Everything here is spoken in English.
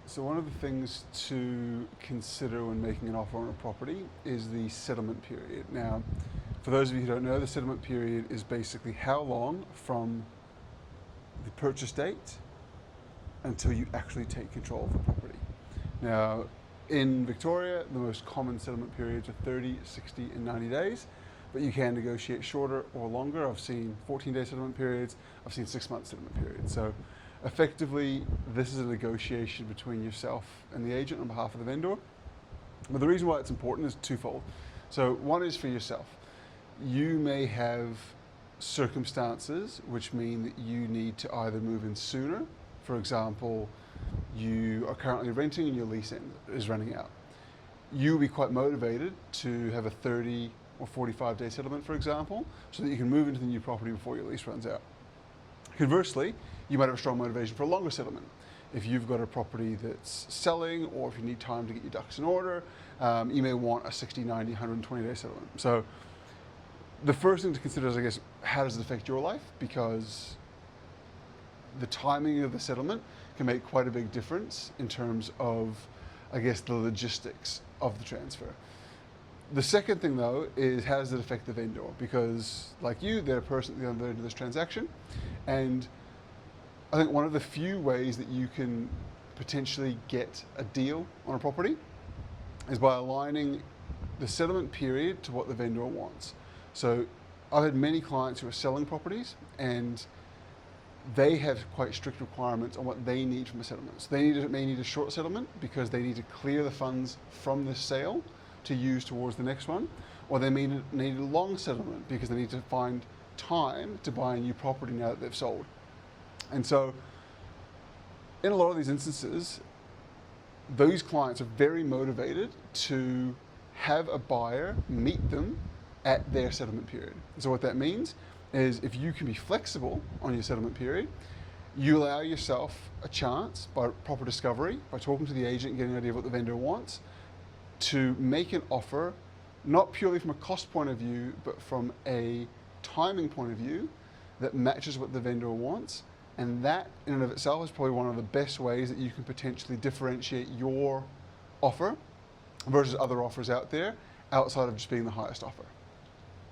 So one of the things to consider when making an offer on a property is the settlement period. Now, for those of you who don't know, the settlement period is basically how long from the purchase date until you actually take control of the property. Now, in Victoria, the most common settlement periods are 30, 60, and 90 days, but you can negotiate shorter or longer. I've seen 14-day settlement periods, I've seen 6-month settlement periods. So effectively, this is a negotiation between yourself and the agent on behalf of the vendor. But the reason why it's important is twofold. So one is for yourself. You may have circumstances which mean that you need to either move in sooner. For example, you are currently renting and your lease is running out. You'll be quite motivated to have a 30 or 45-day settlement, for example, so that you can move into the new property before your lease runs out. Conversely, you might have a strong motivation for a longer settlement. If you've got a property that's selling, or if you need time to get your ducks in order, you may want a 60, 90, 120-day settlement. So the first thing to consider is, I guess, how does it affect your life? Because the timing of the settlement can make quite a big difference in terms of, I guess, the logistics of the transfer. The second thing, though, is how does it affect the vendor? Because, like you, they're a person at the other end of this transaction. And I think one of the few ways that you can potentially get a deal on a property is by aligning the settlement period to what the vendor wants. So I've had many clients who are selling properties, and they have quite strict requirements on what they need from a settlement. So they may need a short settlement because they need to clear the funds from this sale to use towards the next one, or they may need a long settlement because they need to find time to buy a new property now that they've sold. And so in a lot of these instances, those clients are very motivated to have a buyer meet them at their settlement period. So what that means is, if you can be flexible on your settlement period, you allow yourself a chance by proper discovery, by talking to the agent and getting an idea of what the vendor wants, to make an offer, not purely from a cost point of view, but from a timing point of view that matches what the vendor wants. And that in and of itself is probably one of the best ways that you can potentially differentiate your offer versus other offers out there, outside of just being the highest offer.